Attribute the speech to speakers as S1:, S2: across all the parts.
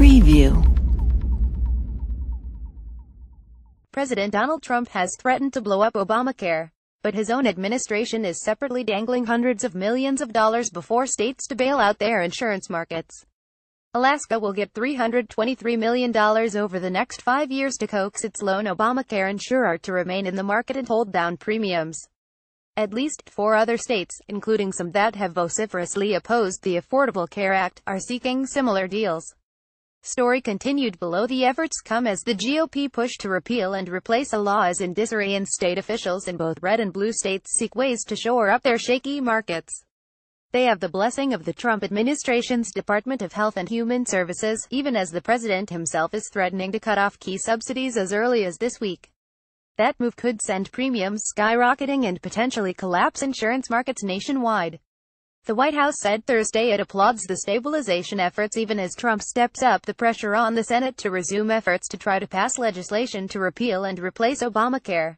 S1: Preview.
S2: President Donald Trump has threatened to blow up Obamacare, but his own administration is separately dangling hundreds of millions of dollars before states to bail out their insurance markets. Alaska will get $323 million over the next 5 years to coax its lone Obamacare insurer to remain in the market and hold down premiums. At least 4 other states, including some that have vociferously opposed the Affordable Care Act, are seeking similar deals. Story continued below. The efforts come as the GOP push to repeal and replace a law is in disarray, and state officials in both red and blue states seek ways to shore up their shaky markets. They have the blessing of the Trump administration's Department of Health and Human Services, even as the president himself is threatening to cut off key subsidies as early as this week. That move could send premiums skyrocketing and potentially collapse insurance markets nationwide. The White House said Thursday it applauds the stabilization efforts even as Trump steps up the pressure on the Senate to resume efforts to try to pass legislation to repeal and replace Obamacare.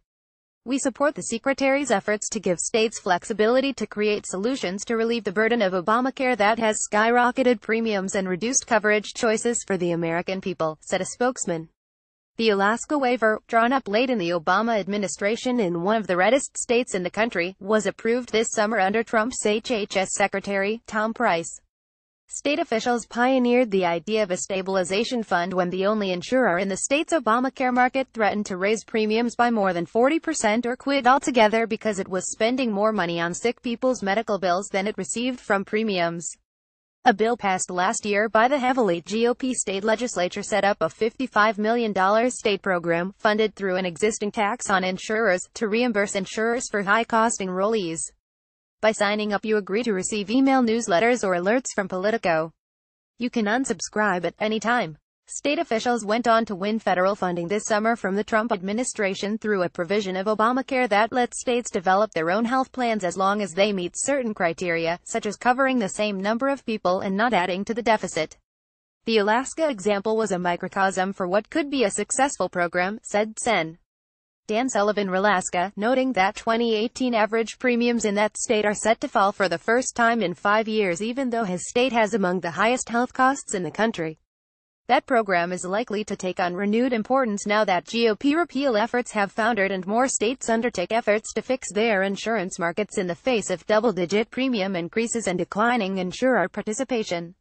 S2: We support the Secretary's efforts to give states flexibility to create solutions to relieve the burden of Obamacare that has skyrocketed premiums and reduced coverage choices for the American people, said a spokesman. The Alaska waiver, drawn up late in the Obama administration in one of the reddest states in the country, was approved this summer under Trump's HHS Secretary, Tom Price. State officials pioneered the idea of a stabilization fund when the only insurer in the state's Obamacare market threatened to raise premiums by more than 40% or quit altogether because it was spending more money on sick people's medical bills than it received from premiums. A bill passed last year by the heavily GOP state legislature set up a $55 million state program, funded through an existing tax on insurers, to reimburse insurers for high-cost enrollees. By signing up, you agree to receive email newsletters or alerts from Politico. You can unsubscribe at any time. State officials went on to win federal funding this summer from the Trump administration through a provision of Obamacare that lets states develop their own health plans as long as they meet certain criteria, such as covering the same number of people and not adding to the deficit. The Alaska example was a microcosm for what could be a successful program, said Sen. Dan Sullivan, Alaska, noting that 2018 average premiums in that state are set to fall for the first time in 5 years, even though his state has among the highest health costs in the country. That program is likely to take on renewed importance now that GOP repeal efforts have foundered and more states undertake efforts to fix their insurance markets in the face of double-digit premium increases and declining insurer participation.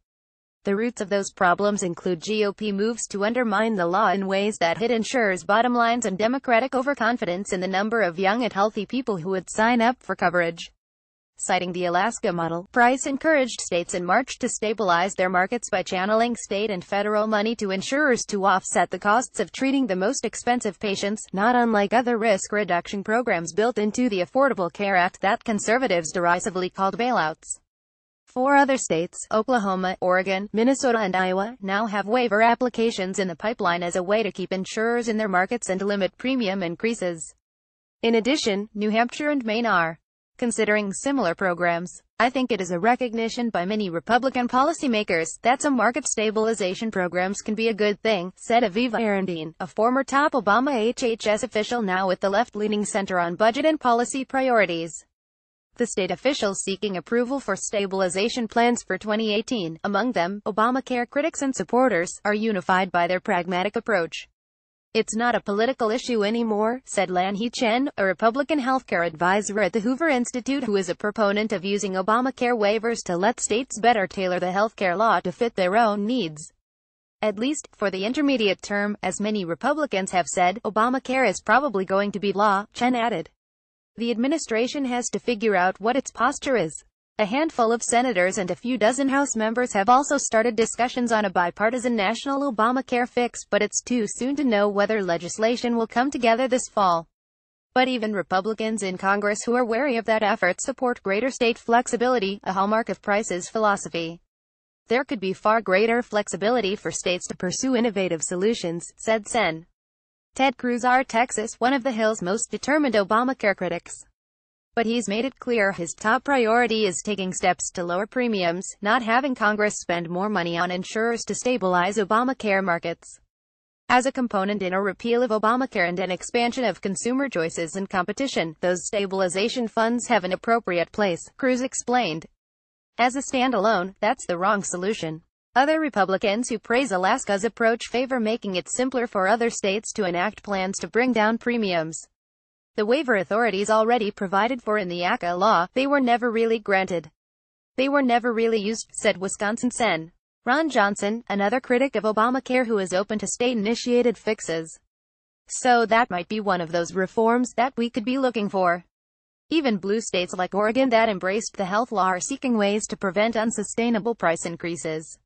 S2: The roots of those problems include GOP moves to undermine the law in ways that hit insurers' bottom lines and Democratic overconfidence in the number of young and healthy people who would sign up for coverage. Citing the Alaska model, Price encouraged states in March to stabilize their markets by channeling state and federal money to insurers to offset the costs of treating the most expensive patients, not unlike other risk reduction programs built into the Affordable Care Act that conservatives derisively called bailouts. 4 other states, Oklahoma, Oregon, Minnesota and Iowa, now have waiver applications in the pipeline as a way to keep insurers in their markets and limit premium increases. In addition, New Hampshire and Maine are considering similar programs. I think it is a recognition by many Republican policymakers that some market stabilization programs can be a good thing, said Aviva Arendine, a former top Obama HHS official now with the left-leaning Center on Budget and Policy Priorities. The state officials seeking approval for stabilization plans for 2018, among them, Obamacare critics and supporters, are unified by their pragmatic approach. It's not a political issue anymore, said Lanhee Chen, a Republican healthcare advisor at the Hoover Institute who is a proponent of using Obamacare waivers to let states better tailor the healthcare law to fit their own needs. At least, for the intermediate term, as many Republicans have said, Obamacare is probably going to be law, Chen added. The administration has to figure out what its posture is. A handful of senators and a few dozen House members have also started discussions on a bipartisan national Obamacare fix, but it's too soon to know whether legislation will come together this fall. But even Republicans in Congress who are wary of that effort support greater state flexibility, a hallmark of Price's philosophy. There could be far greater flexibility for states to pursue innovative solutions, said Sen. Ted Cruz, R. Texas, one of the Hill's most determined Obamacare critics. But he's made it clear his top priority is taking steps to lower premiums, not having Congress spend more money on insurers to stabilize Obamacare markets. As a component in a repeal of Obamacare and an expansion of consumer choices and competition, those stabilization funds have an appropriate place, Cruz explained. As a standalone, that's the wrong solution. Other Republicans who praise Alaska's approach favor making it simpler for other states to enact plans to bring down premiums. The waiver authorities already provided for in the ACA law, they were never really granted. They were never really used, said Wisconsin Sen. Ron Johnson, another critic of Obamacare who is open to state-initiated fixes. So that might be one of those reforms that we could be looking for. Even blue states like Oregon that embraced the health law are seeking ways to prevent unsustainable price increases.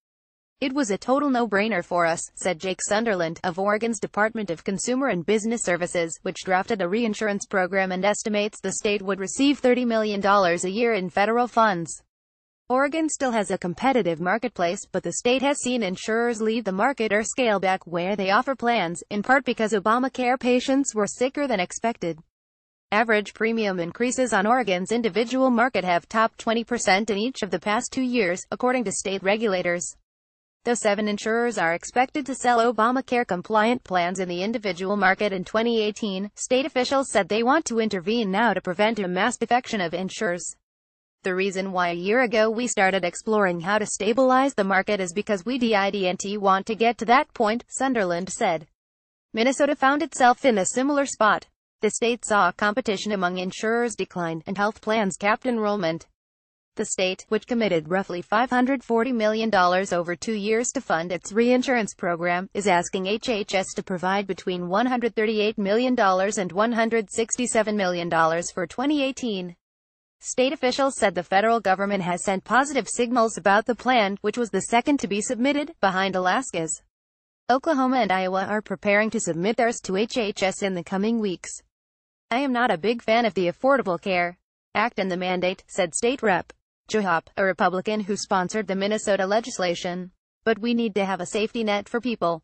S2: It was a total no-brainer for us, said Jake Sunderland, of Oregon's Department of Consumer and Business Services, which drafted a reinsurance program and estimates the state would receive $30 million a year in federal funds. Oregon still has a competitive marketplace, but the state has seen insurers leave the market or scale back where they offer plans, in part because Obamacare patients were sicker than expected. Average premium increases on Oregon's individual market have topped 20% in each of the past 2 years, according to state regulators. Though 7 insurers are expected to sell Obamacare-compliant plans in the individual market in 2018, state officials said they want to intervene now to prevent a mass defection of insurers. The reason why a year ago we started exploring how to stabilize the market is because we didn't want to get to that point, Sunderland said. Minnesota found itself in a similar spot. The state saw competition among insurers decline, and health plans capped enrollment. The state, which committed roughly $540 million over 2 years to fund its reinsurance program, is asking HHS to provide between $138 million and $167 million for 2018. State officials said the federal government has sent positive signals about the plan, which was the second to be submitted, behind Alaska's. Oklahoma and Iowa are preparing to submit theirs to HHS in the coming weeks. I am not a big fan of the Affordable Care Act and the mandate, said State Rep. Joe Hopp, a Republican who sponsored the Minnesota legislation. But we need to have a safety net for people.